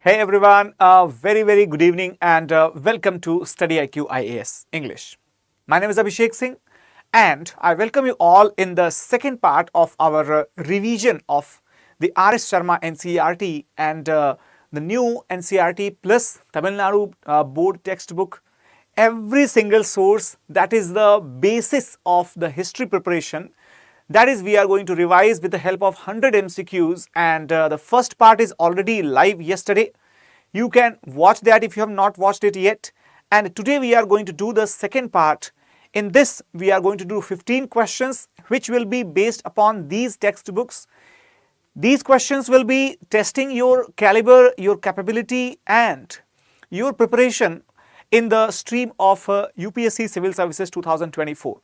Hey everyone, very good evening and welcome to StudyIQ IAS English. My name is Abhishek Singh and I welcome you all in the second part of our revision of the R.S. Sharma NCERT and the new NCERT plus Tamil Nadu board textbook. Every single source that is the basis of the history preparation. That is, we are going to revise with the help of 100 MCQs and the first part is already live yesterday. You can watch that if you have not watched it yet. And today we are going to do the second part. In this, we are going to do 15 questions which will be based upon these textbooks. These questions will be testing your caliber, your capability and your preparation in the stream of UPSC Civil Services 2024.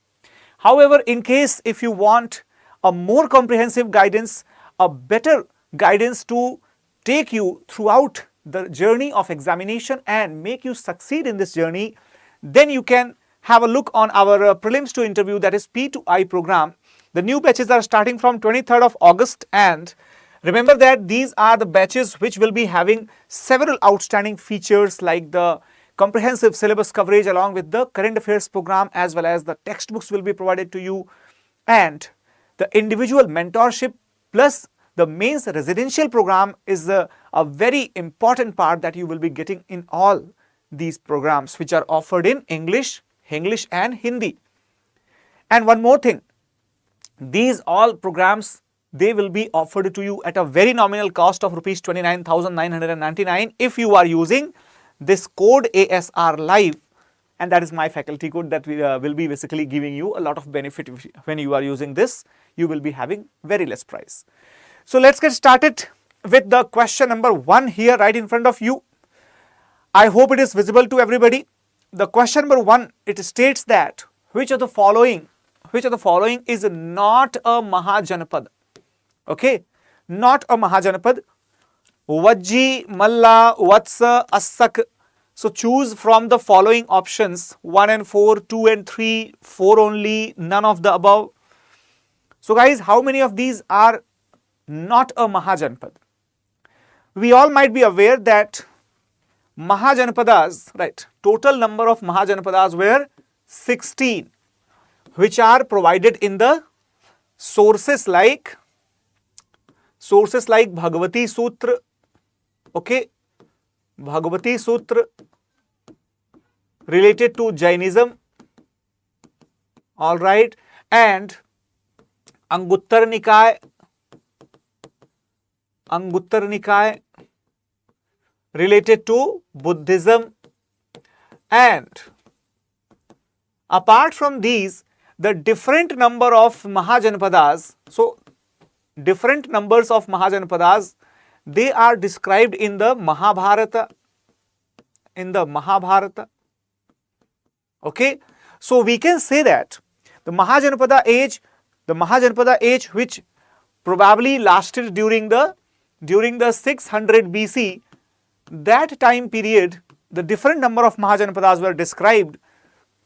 However, in case if you want a more comprehensive guidance, a better guidance to take you throughout the journey of examination and make you succeed in this journey, then you can have a look on our prelims to interview, that is P to I program. The new batches are starting from 23rd of August and remember that these are the batches which will be having several outstanding features like the comprehensive syllabus coverage along with the current affairs program, as well as the textbooks will be provided to you and the individual mentorship plus the mains residential program is a very important part that you will be getting in all these programs which are offered in English and Hindi. And one more thing, these all programs, they will be offered to you at a very nominal cost of rupees 29,999 if you are using this code ASR live, and that is my faculty code that will be basically giving you a lot of benefit. When you are using this, you will be having very less price. So let's get started with the question number 1 here right in front of you. I hope it is visible to everybody. The question number 1, it states that which of the following is not a Mahajanapad? Okay, not a Mahajanapad. Vajji, Malla, Vatsa, Assak. So choose from the following options: 1 and 4, 2 and 3, 4 only, none of the above. So guys, how many of these are not a Mahajanpad? We all might be aware that Mahajanpadas, right, total number of Mahajanpadas were 16, which are provided in the sources like Bhagavati Sutra, okay, Bhagavati Sutra related to Jainism, all right, and Anguttar Nikaya related to Buddhism, and apart from these, the different number of Mahajanpadas, so different numbers of Mahajanpadas, they are described in the Mahabharata, okay. So we can say that the Mahajanpada age which probably lasted during the 600 BC, that time period, the different number of Mahajanpadas were described,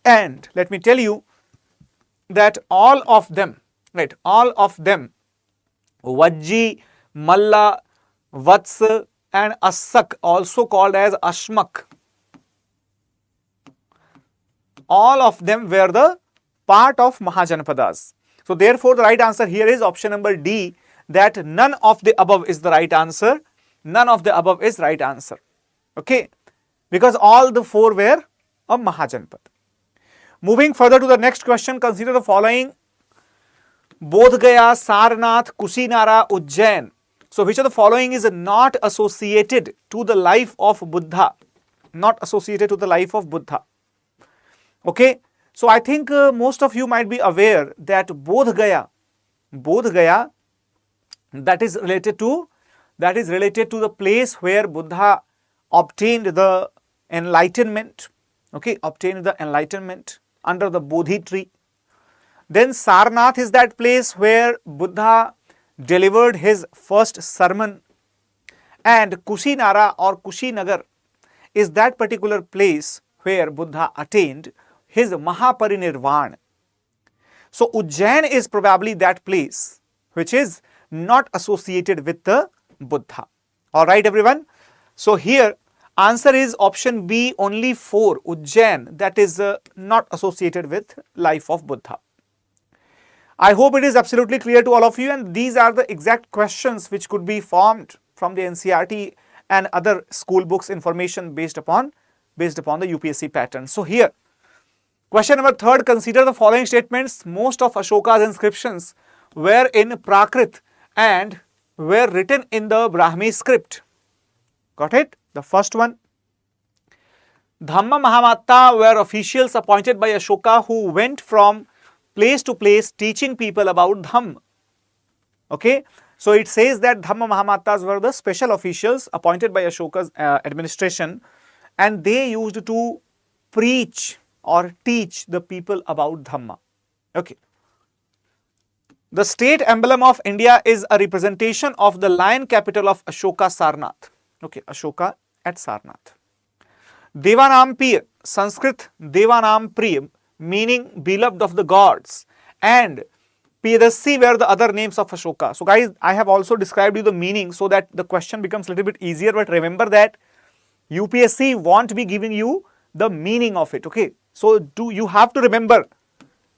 and let me tell you that all of them, Vajji, Malla, Vats and Assak, also called as Ashmak, all of them were the part of Mahajanpadas. So therefore the right answer here is option number D, that none of the above is the right answer. None of the above is right answer, okay, because all the 4 were a Mahajanpad. Moving further to the next question, consider the following: Bodh Gaya, Sarnath, Kusinara, Ujjain. So which of the following is not associated to the life of Buddha? Not associated to the life of Buddha. Okay, so I think most of you might be aware that Bodh Gaya, that is related to the place where Buddha obtained the enlightenment, okay, under the Bodhi tree. Then Sarnath is that place where Buddha delivered his first sermon, and Kusinara or Kushinagar is that particular place where Buddha attained his Mahaparinirvana. So Ujjain is probably that place which is not associated with the Buddha. Alright everyone. So here answer is option B, only 4, Ujjain, that is not associated with life of Buddha. I hope it is absolutely clear to all of you, and these are the exact questions which could be formed from the NCERT and other school books information based upon the UPSC pattern. So here, question number 3, consider the following statements. Most of Ashoka's inscriptions were in Prakrit and were written in the Brahmi script. Got it? The first one, Dhamma Mahamatta were officials appointed by Ashoka who went from place to place teaching people about Dhamma. Okay, so it says that Dhamma Mahamattas were the special officials appointed by Ashoka's administration, and they used to preach or teach the people about Dhamma. Okay. The state emblem of India is a representation of the lion capital of Ashoka, Sarnath. Okay, Ashoka at Sarnath. Devanam Pir, Sanskrit Devanam Priya, meaning beloved of the gods, and Piyadasi were the other names of Ashoka. So guys, I have also described you the meaning so that the question becomes a little bit easier, but remember that UPSC won't be giving you the meaning of it. Okay, so you have to remember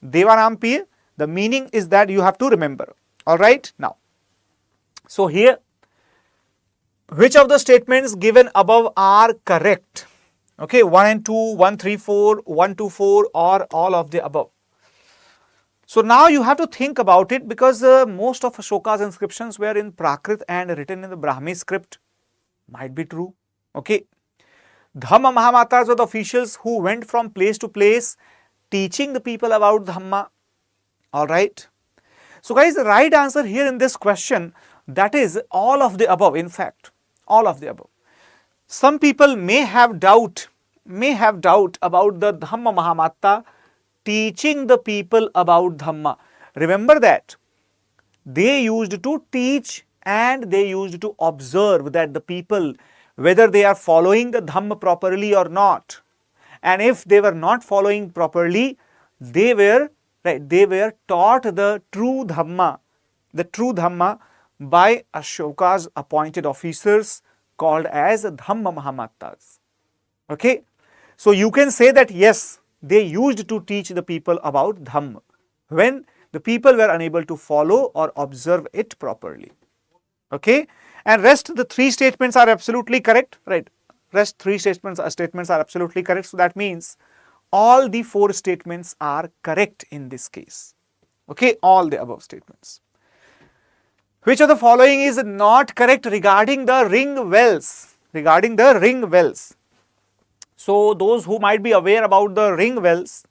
Devanam Pir, the meaning is that you have to remember. Alright, now, so here, which of the statements given above are correct? Okay, 1 and 2, 1, 3, 4, 1, 2, 4, or all of the above. So now you have to think about it, because most of Ashoka's inscriptions were in Prakrit and written in the Brahmi script. Might be true. Okay. Dhamma Mahamattas were the officials who went from place to place teaching the people about Dhamma. Alright. So guys, the right answer here in this question, that is all of the above. In fact, all of the above. Some people may have doubt about the Dhamma Mahamatta teaching the people about Dhamma. Remember that they used to teach and they used to observe that the people, whether they are following the Dhamma properly or not. And if they were not following properly, they were taught the true Dhamma by Ashoka's appointed officers called as Dhamma Mahamattas. Okay, so you can say that yes, they used to teach the people about Dhamma when the people were unable to follow or observe it properly. Okay, and rest the 3 statements are absolutely correct, right? Rest 3 statements are absolutely correct. So that means all the 4 statements are correct in this case. Okay, all the above statements. Which of the following is not correct regarding the ring wells? Regarding the ring wells. So those who might be aware about the ring wells,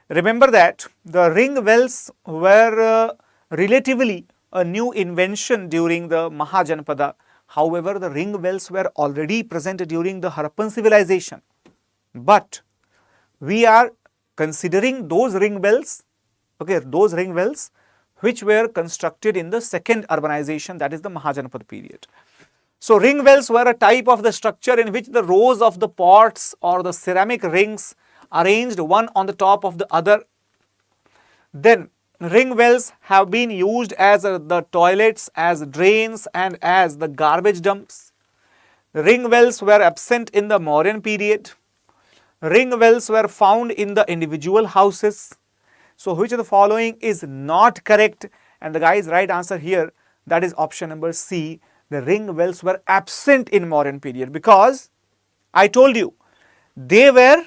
remember that the ring wells were relatively a new invention during the Mahajanpada. However, the ring wells were already present during the Harappan civilization. But we are considering those ring wells, okay, those ring wells which were constructed in the second urbanization, that is the Mahajanapad period. So ring wells were a type of the structure in which the rows of the pots or the ceramic rings arranged one on the top of the other. Then ring wells have been used as the toilets, as drains, and as the garbage dumps. Ring wells were absent in the Mauryan period. Ring wells were found in the individual houses. So which of the following is not correct? And the guys, right answer here, that is option number C. The ring wells were absent in Mauryan period, because I told you they were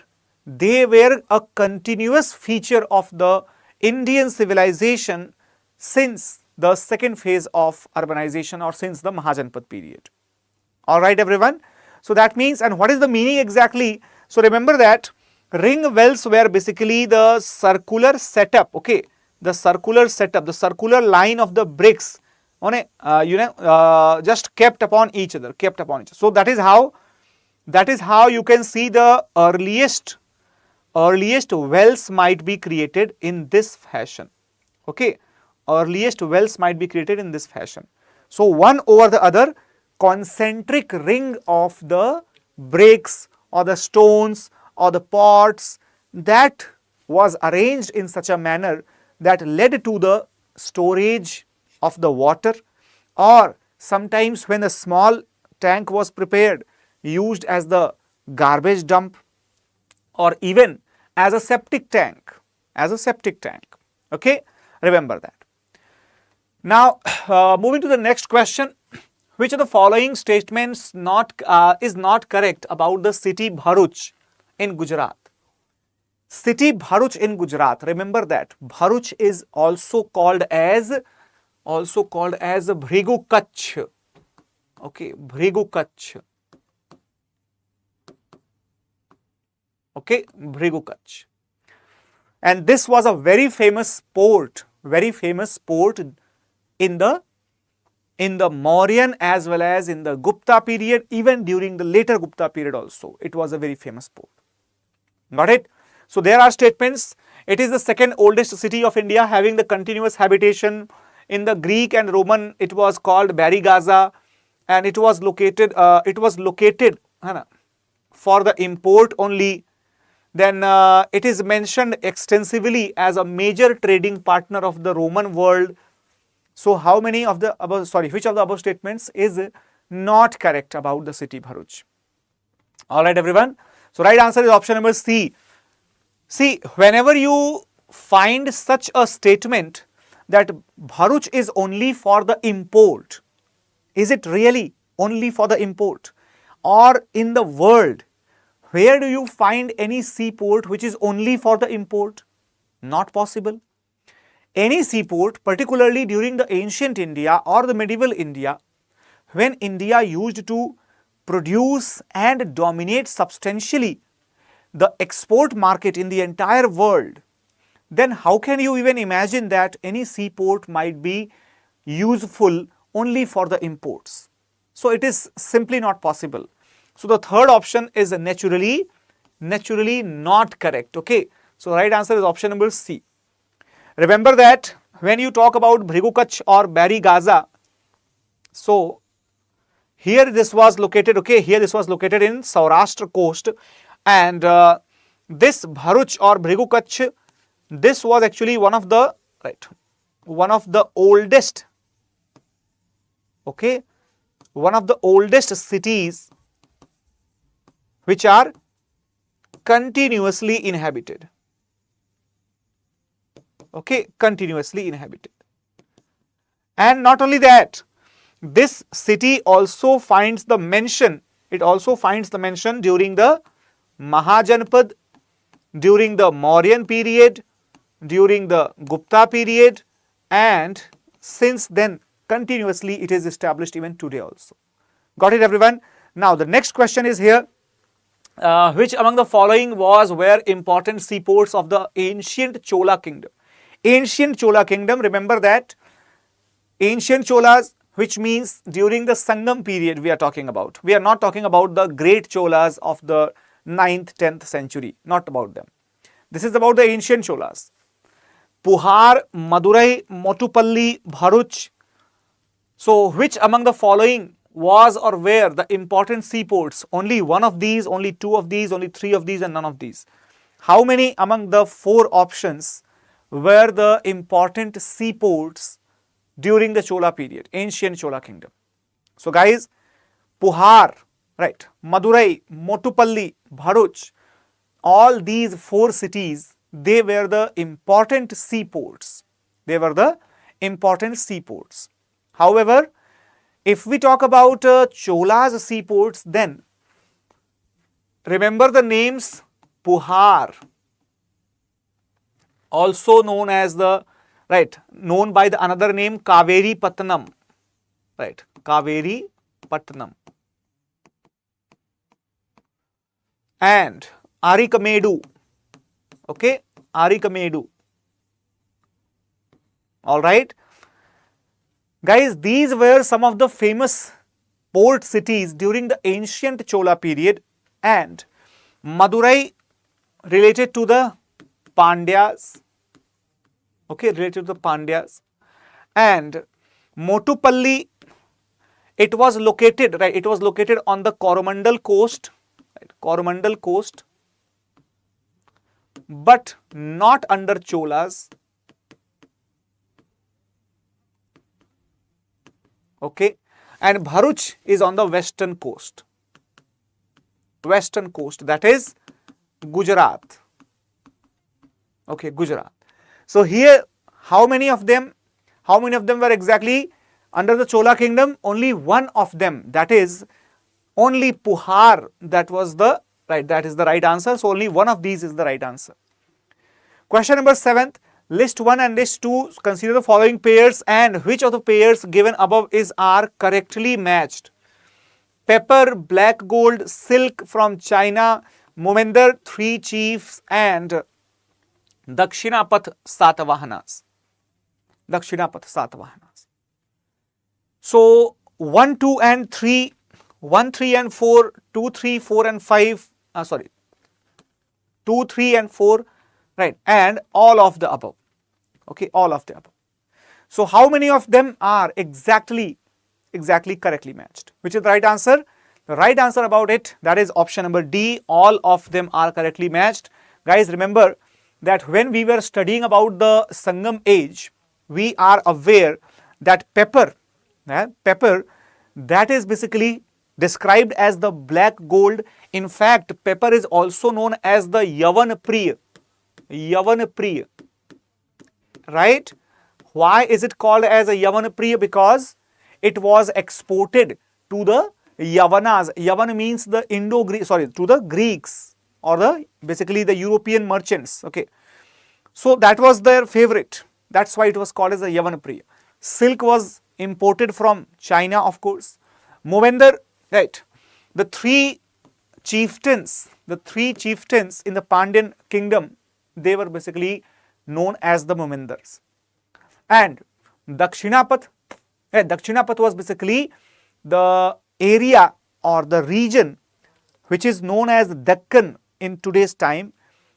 a continuous feature of the Indian civilization since the second phase of urbanization or since the Mahajanpad period. Alright everyone. So that means, and what is the meaning exactly? So remember that ring wells were basically the circular setup, okay, the circular setup, the circular line of the bricks on a just kept upon each other. So that is how you can see the earliest wells might be created in this fashion. Okay, earliest wells might be created in this fashion. So one over the other, concentric ring of the bricks or the stones or the pots that was arranged in such a manner that led to the storage of the water, or sometimes when a small tank was prepared, used as the garbage dump, or even as a septic tank, okay, remember that. Now, moving to the next question, which of the following statements is not correct about the city Bharuch in Gujarat? City Bharuch in Gujarat, remember that Bharuch is also called as Bhrigu Kutch, okay, Bhrigu Kutch, okay, Bhrigu Kutch. And this was a very famous port in the Mauryan as well as in the Gupta period, even during the later Gupta period also. It was a very famous port. Got it? So there are statements. It is the second oldest city of India, having the continuous habitation. In the Greek and Roman, it was called Barigaza, and it was located for the import only. Then it is mentioned extensively as a major trading partner of the Roman world. So how many of the above, which of the above statements is not correct about the city Bharuch? All right, everyone. So right answer is option number C. See, whenever you find such a statement that Bharuch is only for the import, is it really only for the import? Or in the world, where do you find any seaport which is only for the import? Not possible. Any seaport, particularly during the ancient India or the medieval India, when India used to produce and dominate substantially the export market in the entire world, then how can you even imagine that any seaport might be useful only for the imports? So it is simply not possible. So the third option is naturally not correct. Okay. So right answer is option number C. Remember that when you talk about Bhrigu Kutch or Barigaza, so here this was located, okay, here this was located in Saurashtra coast, and this Bharuch or Bhrigu Kutch, this was actually one of the oldest, okay, one of the oldest cities which are continuously inhabited. Okay, continuously inhabited. And not only that, this city also finds the mention, during the Mahajanpad, during the Mauryan period, during the Gupta period, and since then continuously it is established even today also. Got it, everyone? Now the next question is here. Which among the following were important seaports of the ancient Chola kingdom? Ancient Chola kingdom, remember that ancient Cholas, which means during the Sangam period we are talking about. We are not talking about the great Cholas of the 9th, 10th century, not about them. This is about the ancient Cholas. Puhar, Madurai, Motupalli, Bharuch. So which among the following was or were the important seaports? Only one of these, only two of these, only three of these, and none of these. How many among the four options were the important seaports during the Chola period, ancient Chola kingdom? So guys, Puhar, right, Madurai, Motupalli, Bharuch, all these four cities, they were the important seaports. They were the important seaports. However, if we talk about Chola's seaports, then remember the names Puhar, also known as the, known by the another name Kaveri Pattanam, Kaveri Pattanam, and Arikamedu, okay, Arikamedu. All right. Guys, these were some of the famous port cities during the ancient Chola period, and Madurai related to the Pandyas, okay, related to the Pandyas, and Motupalli, it was located, it was located on the Coromandel coast, Coromandel coast, but not under Cholas. Okay, and Bharuch is on the western coast. Western coast, that is Gujarat. Okay, Gujarat. So here, how many of them were exactly under the Chola kingdom? Only one of them, that is only Puhar, that is the right answer. So only one of these is the right answer. Question number 7th, list 1 and list 2, consider the following pairs and which of the pairs given above are correctly matched. Pepper, black gold, silk from China, Momender, 3 chiefs, and Dakshinapath Satavahanas. Dakshinapath Satavahanas. So 1, 2 and 3, 1, 3 and 4, 2, 3, 4 and 5, 2, 3 and 4, right, and all of the above. Okay, all of the above. So how many of them are exactly correctly matched? Which is the right answer? The right answer about it, that is option number D, all of them are correctly matched. Guys, remember that when we were studying about the Sangam age, we are aware that pepper, that is basically described as the black gold. In fact, pepper is also known as the Yavan Priya. Yavan Priya. Right? Why is it called as a Yavan Priya? Because it was exported to the Yavanas. Yavan means the to the Greeks or basically the European merchants. Okay. So that was their favorite. That's why it was called as a Yavan Priya. Silk was imported from China, of course. Movender, right. The three chieftains in the Pandyan kingdom, they were basically known as the Movenders. And Dakshinapath was basically the area or the region which is known as Deccan in today's time.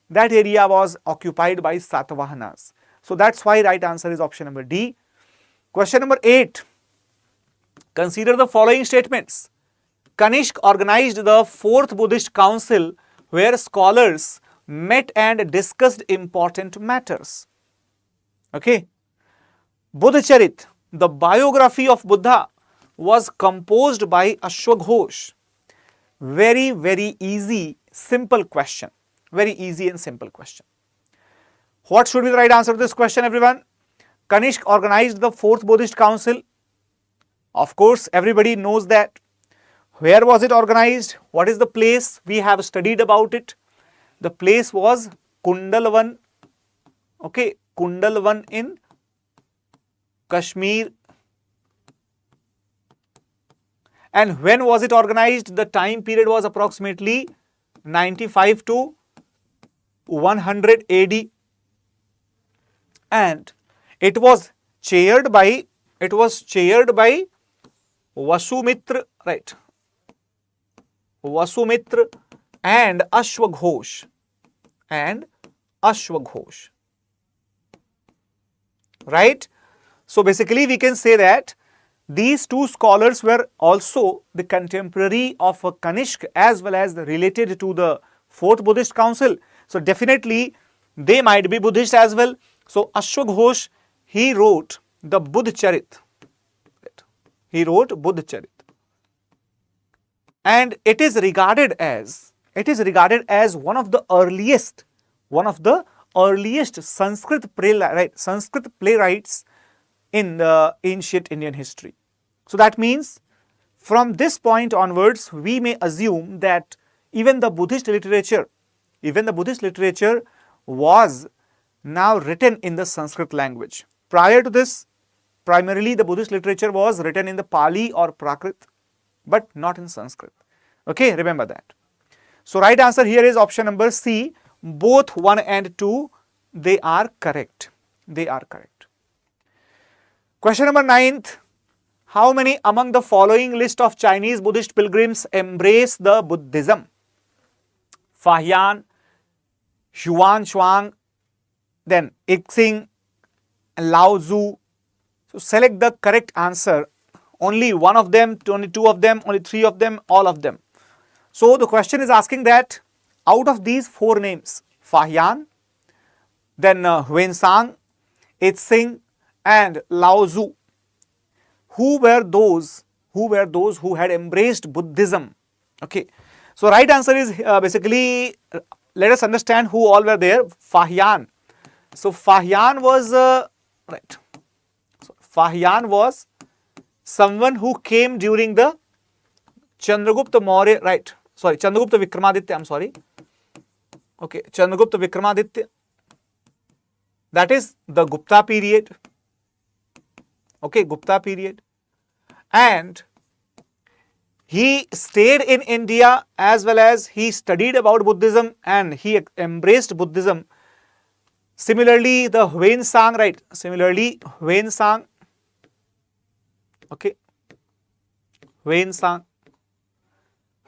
That area was occupied by Satavahanas. So that's why right answer is option number D. Question number 8. Consider the following statements. Kanishk organized the 4th Buddhist Council where scholars met and discussed important matters. Okay. Buddhacharit, the biography of Buddha, was composed by Ashwaghosh. Very, very easy, simple question. Very easy and simple question. What should be the right answer to this question, everyone? Kanishk organized the 4th Buddhist Council. Of course, everybody knows that. Where was it organized? What is the place? We have studied about it. The place was Kundalvan. Okay, Kundalvan in Kashmir. And when was it organized? The time period was approximately 95 to 100 AD. And it was chaired by Vasumitra, right? Vasumitra and Ashwaghosh. Right? So basically we can say that these two scholars were also the contemporary of Kanishk as well as related to the 4th Buddhist Council. So definitely they might be Buddhist as well. So Ashwaghosh, he wrote the Buddhacharit. He wrote Buddhacharit. And it is regarded as one of the earliest Sanskrit playwrights in the ancient Indian history. So that means from this point onwards, we may assume that even the Buddhist literature was now written in the Sanskrit language. Prior to this, primarily the Buddhist literature was written in the Pali or Prakrit, but not in Sanskrit. Okay, remember that. So right answer here is option number C. Both 1 and 2, they are correct. Question number 9th. How many among the following list of Chinese Buddhist pilgrims embrace the Buddhism? Fahian, Xuan Xuang, then Ixing, Lao Tzu. So select the correct answer. Only one of them, only two of them, only three of them, all of them. So the question is asking that out of these 4 names, Fahian, then Huensang, Ixing and Lao Tzu, who were those who were those who had embraced Buddhism. Okay, so right answer is basically, let us understand who all were there. Fahyan. So Fahyan was right. So Fahyan was someone who came during the Chandragupta Maurya, right? Sorry, Chandragupta Vikramaditya. I'm sorry. Okay, Chandragupta Vikramaditya. That is the Gupta period. Okay, Gupta period. And he stayed in India as well as he studied about Buddhism and he embraced Buddhism. Similarly, the Huain Sang, right? Similarly, Huain Sang. Okay, Huain Sang.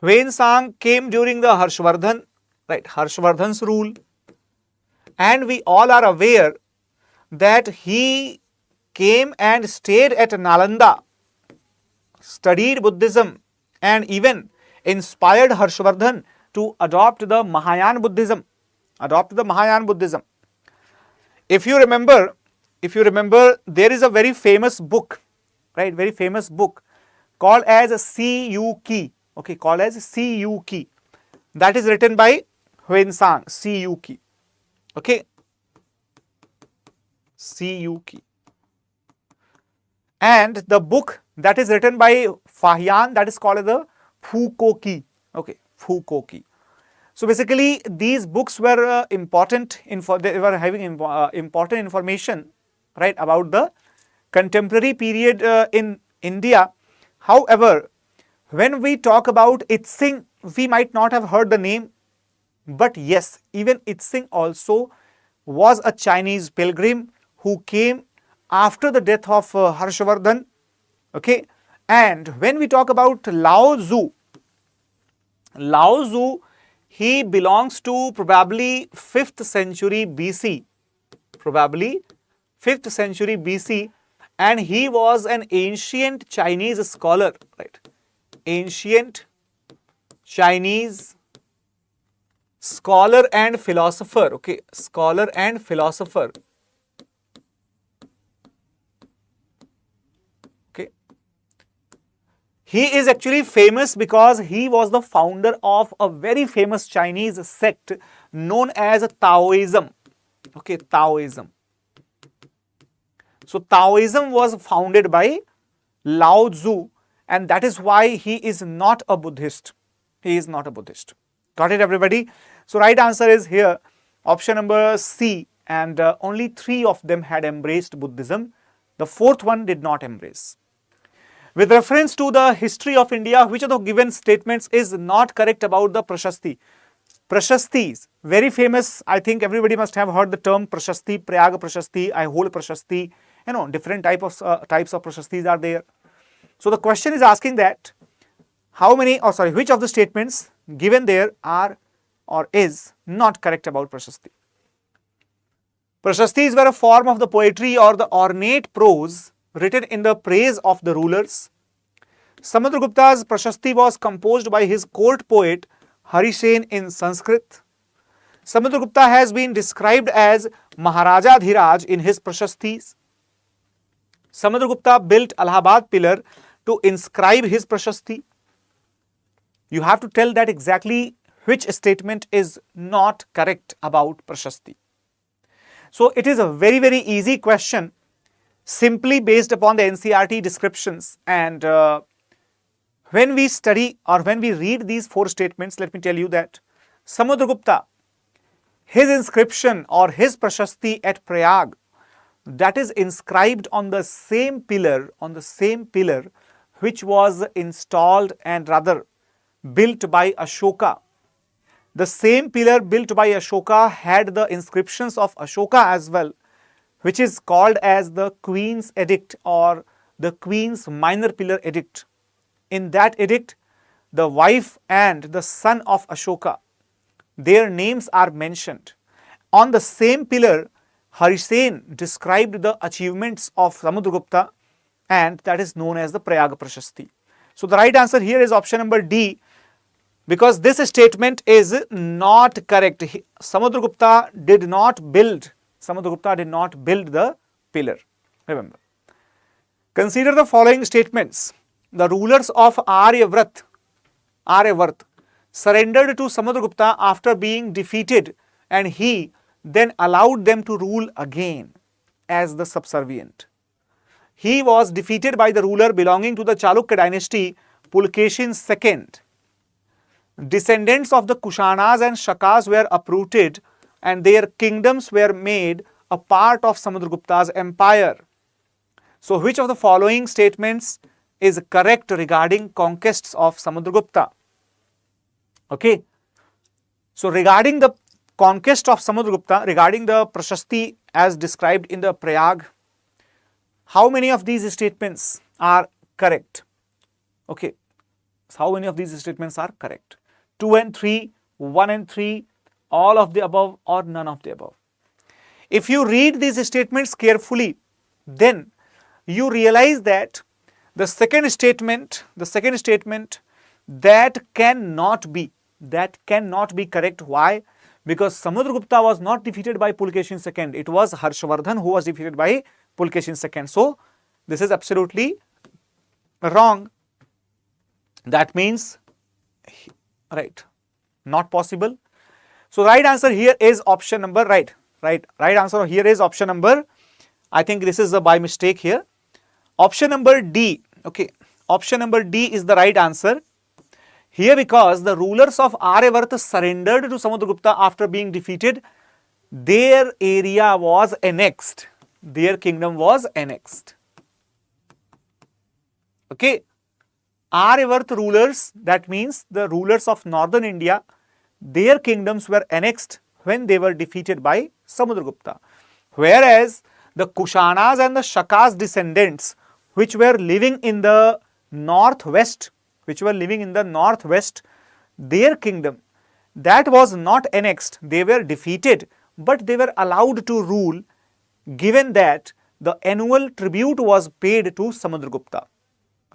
Huain Sang came during the Harshvardhan, right? Harshvardhan's rule. And we all are aware that he came and stayed at Nalanda, studied Buddhism, and even inspired Harshvardhan to adopt the Mahayana Buddhism. If you remember, there is a very famous book, right? Very famous book called as CUK. Okay, called as CUK. That is written by Huain Sang. CUK. Okay, CUK. And the book that is written by Fahyan, that is called as the Fukoki. Okay, Fukoki. So basically, these books were important. They were having important information, right, about the contemporary period in India. However, when we talk about Itsing, we might not have heard the name, but yes, even Itsing also was a Chinese pilgrim who came after the death of Harshvardhan. Okay, and when we talk about Lao Tzu, he belongs to probably 5th century BC, and he was an ancient Chinese scholar, right? Ancient Chinese scholar and philosopher. Okay, scholar and philosopher. Okay, he is actually famous because he was the founder of a very famous Chinese sect known as Taoism. Okay, Taoism. So Taoism was founded by Lao Tzu, and that is why he is not a Buddhist. Got it, everybody? So right answer is here, option number C, and only 3 of them had embraced Buddhism. The 4th one did not embrace. With reference to the history of India, which of the given statements is not correct about the Prashasti? Prashastis, very famous. I think everybody must have heard the term Prashasti, Prayag Prashasti, Aihole Prashasti. Different types of Prashastis are there. So the question is asking that which of the statements given there are or is not correct about Prashasti? Prashastis were a form of the poetry or the ornate prose written in the praise of the rulers. Samudragupta's Prashasti was composed by his court poet Hari Sen in Sanskrit. Samudragupta has been described as Maharaja Dhiraj in his Prashastis. Samudragupta built Allahabad pillar to inscribe his Prashasti. You have to tell that exactly which statement is not correct about Prashasti. So it is a very, very easy question, simply based upon the NCERT descriptions. And when we study or when we read these 4 statements, let me tell you that Samudragupta, his inscription or his Prashasti at Prayag, that is inscribed on the same pillar, which was installed and rather built by Ashoka. The same pillar built by Ashoka had the inscriptions of Ashoka as well, which is called as the Queen's Edict or the Queen's Minor Pillar Edict. In that edict, the wife and the son of Ashoka, their names are mentioned. On the same pillar, Hari Sen described the achievements of Samudragupta, and that is known as the Prayag Prashasti. So the right answer here is option number D, because this statement is not correct. Samudragupta did not build the pillar. Remember. Consider the following statements. the rulers of Aryavarth surrendered to Samudragupta after being defeated, and he then allowed them to rule again as the subservient. He was defeated by the ruler belonging to the Chalukya dynasty, Pulkesin II. Descendants of the Kushanas and Shakas were uprooted, and their kingdoms were made a part of Samudragupta's empire. So, which of the following statements is correct regarding conquests of Samudragupta? Okay. So, regarding the conquest of Samudragupta, regarding the Prashasti as described in the Prayag, how many of these statements are correct? Okay. So, how many of these statements are correct? 2 and 3, 1 and 3, all of the above, or none of the above? If you read these statements carefully, then you realize that the second statement that cannot be correct. Why? Because Samudragupta was not defeated by Pulkesin II. It was Harshvardhan who was defeated by Pulkesin II. So, this is absolutely wrong. That means, right, not possible. So, right answer here is option number, right answer here is option number, I think this is by mistake here. Option number D, okay, option number D is the right answer here, because the rulers of Aryavarth surrendered to Samudragupta after being defeated. Their area was annexed, their kingdom was annexed. Okay, Aryavarth rulers, that means the rulers of northern India, their kingdoms were annexed when they were defeated by Samudragupta. Whereas the Kushanas and the Shakas descendants, which were living in the northwest, their kingdom, that was not annexed. They were defeated, but they were allowed to rule, given that the annual tribute was paid to Samudragupta.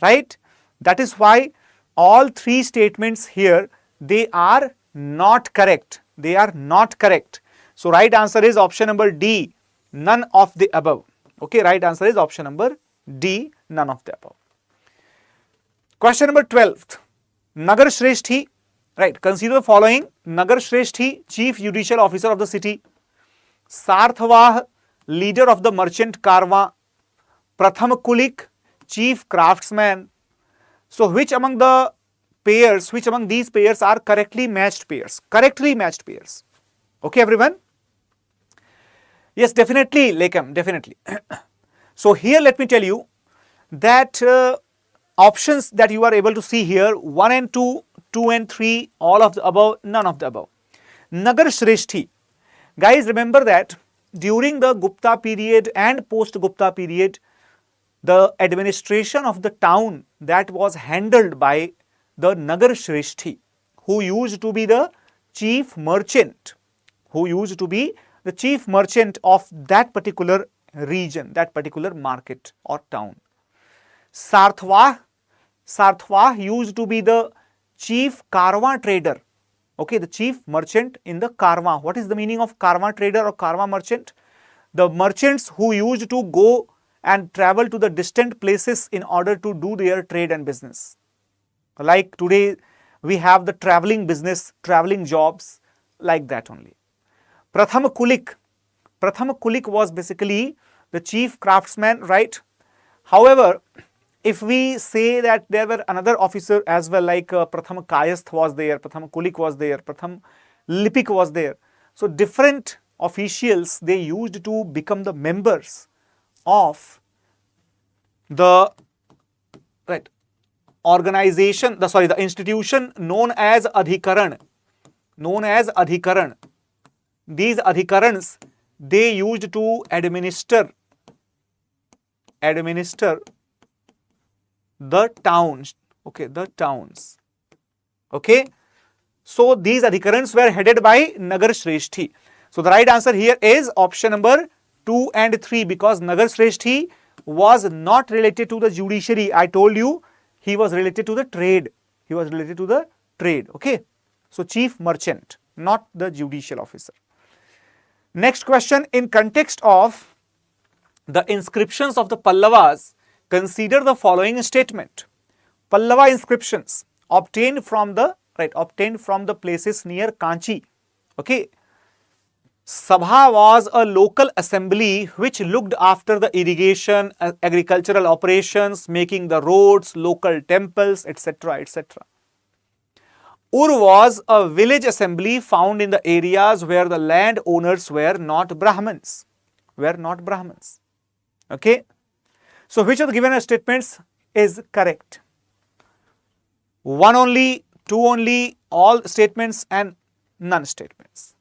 Right? That is why all three statements here, they are not correct. They are not correct. So, right answer is option number D, none of the above. Okay, right answer is option number D, none of the above. Question number 12. Nagar Shreshthi, right, consider the following. Nagar Shreshthi, chief judicial officer of the city. Sarthvah, leader of the merchant Karwa. Pratham Kulik, chief craftsman. So, which among these pairs are correctly matched pairs? Okay, everyone? Yes, definitely, Lekam, definitely. So, here let me tell you that options that you are able to see here, 1 and 2, 2 and 3, all of the above, none of the above. Nagar Shreshthi. Guys, remember that during the Gupta period and post-Gupta period, the administration of the town that was handled by the Nagar Shreshthi, who used to be the chief merchant, of that particular region, that particular market or town. Sarthvah used to be the chief Karwa trader, okay, the chief merchant in the Karwa. What is the meaning of Karwa trader or Karwa merchant? The merchants who used to go and travel to the distant places in order to do their trade and business. Like today, we have the traveling business, traveling jobs, like that only. Pratham Kulik was basically the chief craftsman, right? However, if we say that there were another officer as well, like Pratham Kayasth was there, Pratham Kulik was there, Pratham Lipik was there. So, different officials, they used to become the members of the organization, the institution known as Adhikaran. These Adhikarans, they used to administer the towns. Okay, the towns. Okay. So, these Adhikarans were headed by Nagar Shreshthi. So, the right answer here is option number 2 and 3, because Nagar Shreshthi was not related to the judiciary. I told you he was related to the trade. Okay. So, chief merchant, not the judicial officer. Next question, in context of the inscriptions of the Pallavas, consider the following statement. Pallava inscriptions obtained from the places near Kanchi. Okay. Sabha was a local assembly which looked after the irrigation, agricultural operations, making the roads, local temples, etc., etc. Ur was a village assembly found in the areas where the land owners were not Brahmins. Okay. So, which of the given statements is correct? One only, two only, all statements, and none statements.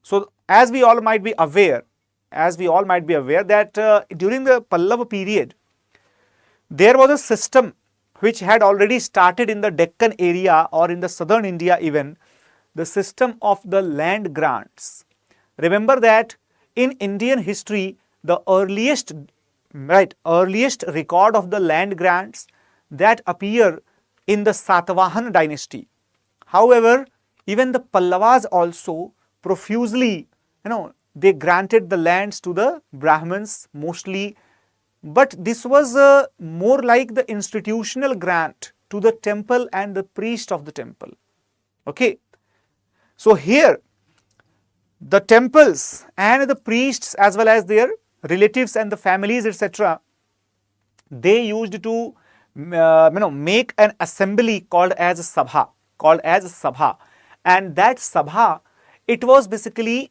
So, as we all might be aware that during the Pallava period, there was a system which had already started in the Deccan area or in the southern India even, the system of the land grants. Remember that in Indian history, the earliest record of the land grants that appear in the Satavahan dynasty. However, even the Pallavas also profusely, they granted the lands to the Brahmins mostly, but this was more like the institutional grant to the temple and the priest of the temple. Okay. So, here the temples and the priests as well as their relatives and the families, etc., they used to make an assembly called as Sabha, and that Sabha, it was basically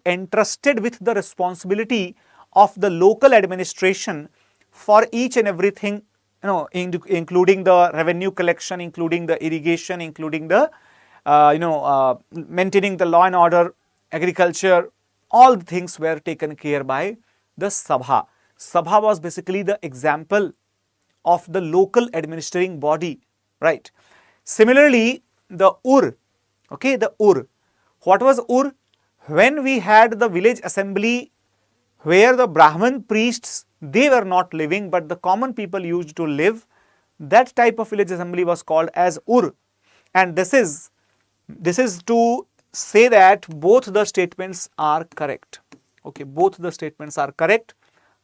entrusted with the responsibility of the local administration for each and everything, including the revenue collection, including the irrigation, including the maintaining the law and order, agriculture. All the things were taken care by the Sabha. Sabha was basically the example of the local administering body, right? Similarly, the Ur, okay, the Ur. What was Ur? When we had the village assembly where the Brahman priests, they were not living, but the common people used to live, that type of village assembly was called as Ur. And this is to say that both the statements are correct. Okay, both the statements are correct.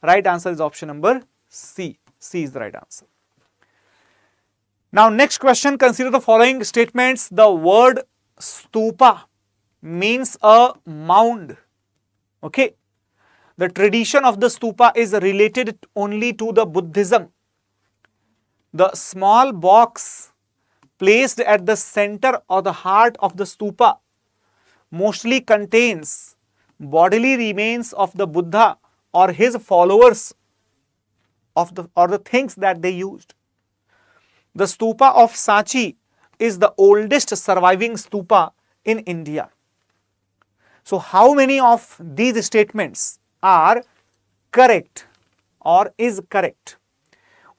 Right answer is option number C. C is the right answer. Now, next question, consider the following statements. The word stupa means a mound. Okay. The tradition of the stupa is related only to the Buddhism. The small box placed at the center or the heart of the stupa mostly contains bodily remains of the Buddha or his followers or the things that they used. The stupa of Sanchi is the oldest surviving stupa in India. So, how many of these statements are correct or is correct?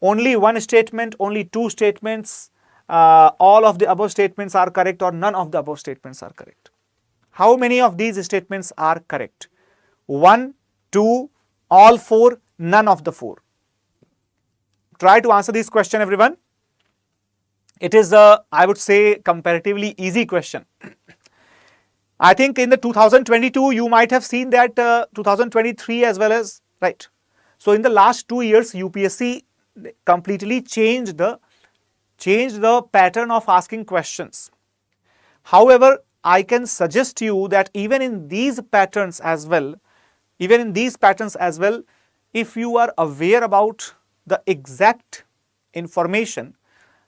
Only one statement, only two statements, all of the above statements are correct, or none of the above statements are correct? How many of these statements are correct? 1, 2, all 4, none of the 4. Try to answer this question, everyone. It is I would say, comparatively easy question. I think in the 2022, you might have seen that 2023 as well as, right. So, in the last 2 years, UPSC completely changed the pattern of asking questions. However, I can suggest to you that even in these patterns as well, if you are aware about the exact information,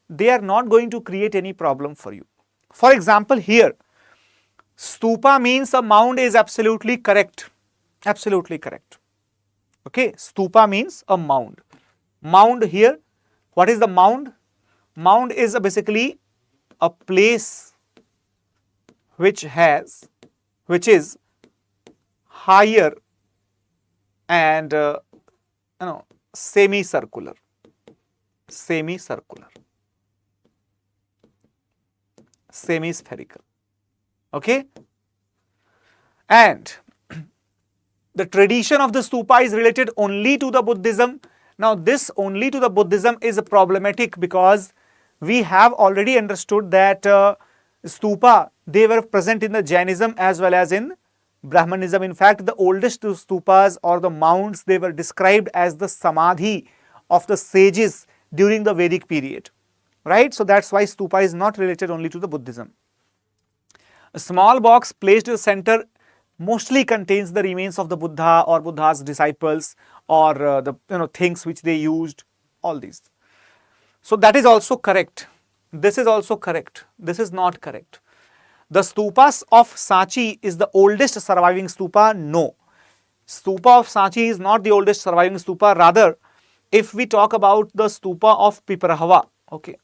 they are not going to create any problem for you. For example, here, stupa means a mound is absolutely correct. Absolutely correct. Okay, stupa means a mound. Mound here, what is the mound? Mound is basically a place which is higher and semicircular, semispherical. Okay, and the tradition of the stupa is related only to the Buddhism. Now, this only to the Buddhism is problematic because we have already understood that stupa, they were present in the Jainism as well as in Brahmanism. In fact, the oldest stupas or the mounds, they were described as the samadhi of the sages during the Vedic period, right? So that's why stupa is not related only to the Buddhism. A small box placed in the center mostly contains the remains of the Buddha or Buddha's disciples, or the things which they used, all these. So that is also correct. This is also correct. This is not correct. The stupas of Sanchi is the oldest surviving stupa. No. Stupa of Sanchi is not the oldest surviving stupa. Rather, if we talk about the stupa of Piparahava, okay,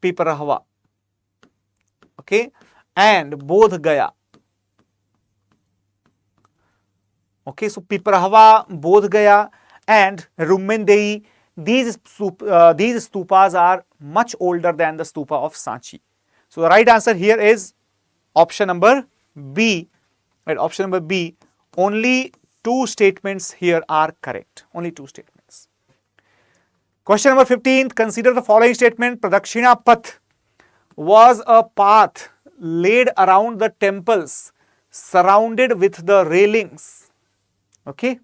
Piparahava, okay, and Bodh Gaya. Okay, so Piparahava, Bodh Gaya and Rummendei, these stupas are much older than the stupa of Sanchi. So the right answer here is option number B. Right, option number B. Only two statements here are correct. Only two statements. Question number 15. Consider the following statement. Pradakshina Path was a path laid around the temples surrounded with the railings. Okay.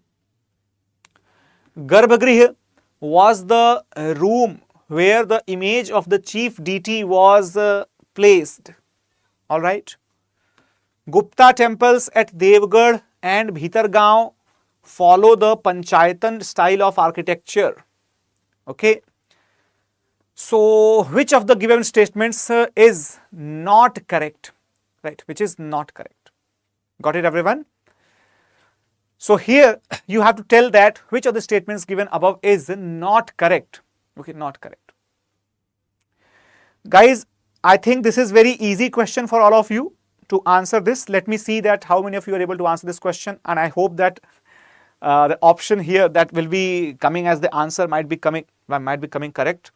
Garbhagriha was the room where the image of the chief deity was placed. All right. Gupta temples at Devgarh and Bhitargaon follow the Panchayatan style of architecture. Okay. So, which of the given statements is not correct? Right, which is not correct. Got it, everyone? So, here you have to tell that which of the statements given above is not correct. Okay, not correct. Guys, I think this is very easy question for all of you to answer this. Let me see that how many of you are able to answer this question, and I hope that the option here that will be coming as the answer might be coming correct.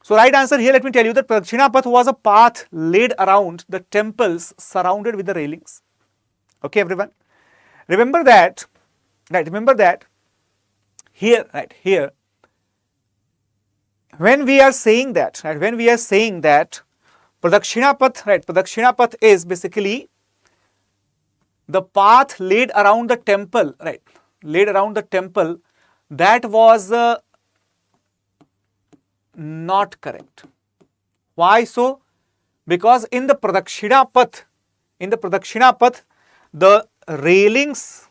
So right answer here, let me tell you that Pradakshina Path was a path laid around the temples surrounded with the railings. Okay, everyone. Remember that, right? Remember that here, right here, when we are saying that, right? When we are saying that Pradakshina Path, right? Pradakshina Path is basically the path laid around the temple, right? Laid around the temple, that was not correct. Why so? Because in the Pradakshina Path, the railings,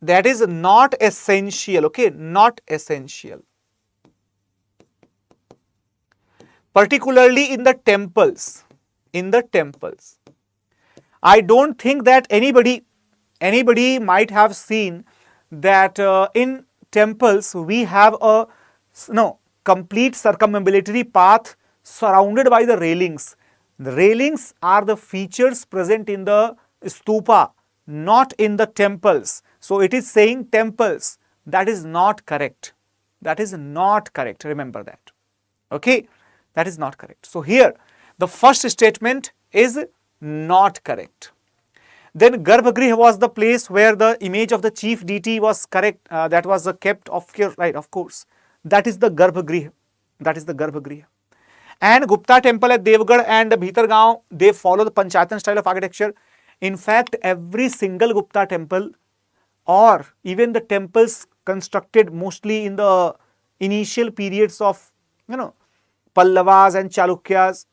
that is not essential. Okay, not essential. Particularly in the temples. I don't think that anybody might have seen that in temples we have a complete circumambulatory path surrounded by the railings. The railings are the features present in the stupa, not in the temples. So it is saying temples. That is not correct. That is not correct. Remember that. Okay, that is not correct. So here the first statement is not correct. Then Garbhagriha was the place where the image of the chief deity was correct. That was kept of care, right? Of course, that is the Garbhagriha. That is the Garbhagriha. And Gupta temple at Devgarh and Bhitargaon, they follow the Panchayatan style of architecture. In fact, every single Gupta temple, or even the temples constructed mostly in the initial periods of Pallavas and Chalukyas.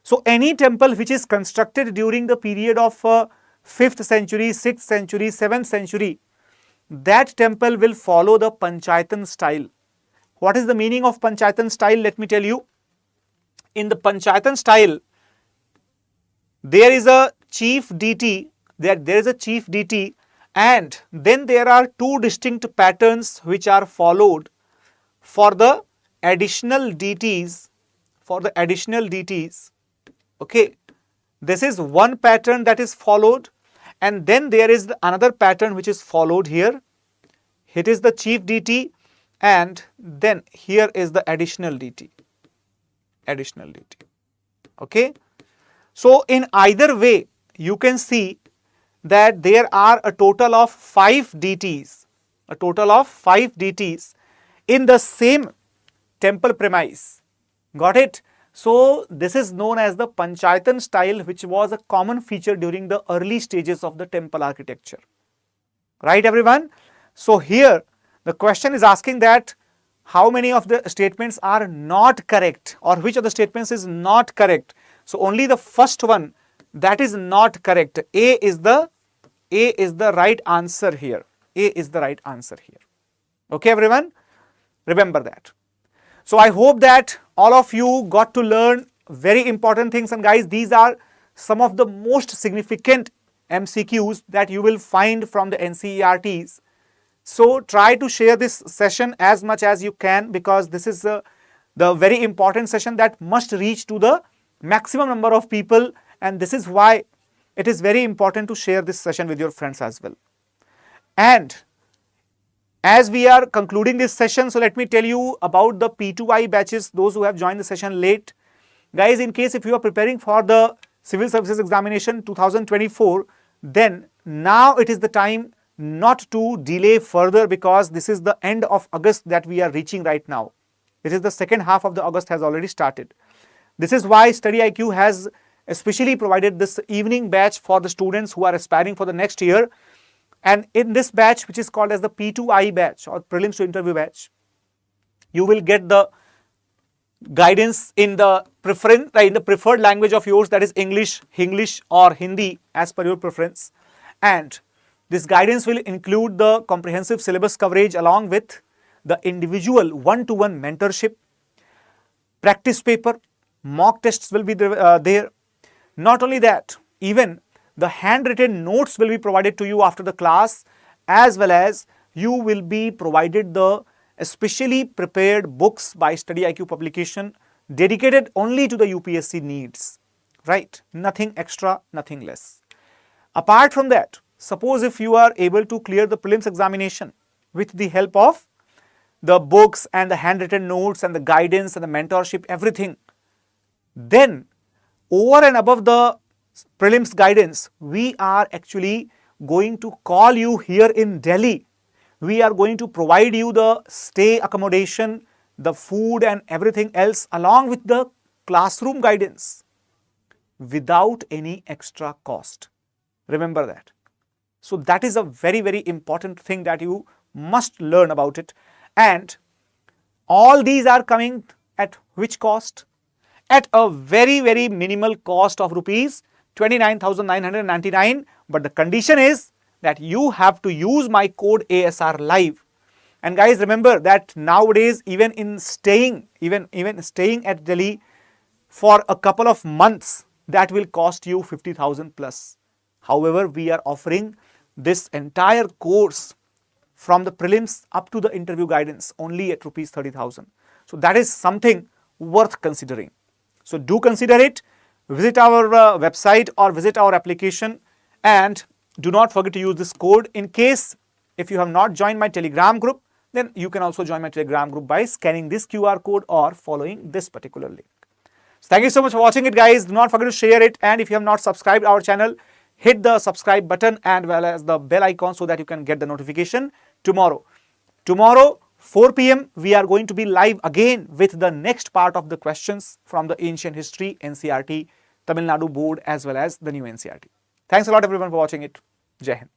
So any temple which is constructed during the period of 5th century, 6th century, 7th century, that temple will follow the Panchayatan style. What is the meaning of Panchayatan style? Let me tell you. In the Panchayatan style, there is a chief deity, and then there are two distinct patterns which are followed for the additional deities. Okay, this is one pattern that is followed, and then there is another pattern which is followed here. It is the chief deity, and then here is the additional deity. Okay, so in either way you can see that there are a total of 5 deities, in the same temple premise. Got it? So this is known as the Panchayatan style, which was a common feature during the early stages of the temple architecture. Right, everyone? So here The question is asking that how many of the statements are not correct, or which of the statements is not correct. So only the first one, that is not correct. A is the right answer here. A is the right answer here. Okay, everyone? Remember that. So I hope that all of you got to learn very important things, and guys, these are some of the most significant MCQs that you will find from the NCERTs. So try to share this session as much as you can, because this is the very important session that must reach to the maximum number of people, and this is why it is very important to share this session with your friends as well. And as we are concluding this session, so let me tell you about the P2I batches, those who have joined the session late. Guys, in case if you are preparing for the Civil Services Examination 2024, then now it is the time not to delay further, because this is the end of August that we are reaching right now. It is the second half of the August has already started. This is why StudyIQ has especially provided this evening batch for the students who are aspiring for the next year. And in this batch, which is called as the P2I batch or Prelims to Interview batch, you will get the guidance in the preferred language of yours, that is English, Hinglish or Hindi as per your preference. And this guidance will include the comprehensive syllabus coverage along with the individual one-to-one mentorship, practice paper, mock tests will be there. Not only that, even the handwritten notes will be provided to you after the class, as well as you will be provided the especially prepared books by StudyIQ publication dedicated only to the UPSC needs, right? Nothing extra, nothing less. Apart from that, suppose if you are able to clear the prelims examination with the help of the books and the handwritten notes and the guidance and the mentorship, everything, then over and above the prelims guidance, we are actually going to call you here in Delhi. We are going to provide you the stay accommodation, the food and everything else along with the classroom guidance without any extra cost. Remember that. So that is a very, very important thing that you must learn about it. And all these are coming at which cost? At a very, very minimal cost of rupees 29,999. But the condition is that you have to use my code ASR Live. And guys, remember that nowadays even staying at Delhi for a couple of months, that will cost you 50,000 plus. However, we are offering this entire course from the prelims up to the interview guidance only at rupees 30,000. So that is something worth considering. So do consider it. Visit our website or visit our application, and do not forget to use this code. In case if you have not joined my Telegram group, then you can also join my Telegram group by scanning this QR code or following this particular link. So thank you so much for watching it, guys. Do not forget to share it, and if you have not subscribed our channel, hit the subscribe button and well as the bell icon so that you can get the notification tomorrow. Tomorrow 4 p.m. we are going to be live again with the next part of the questions from the ancient history, NCERT, Tamil Nadu board as well as the new NCERT. Thanks a lot everyone for watching it. Jai Hind.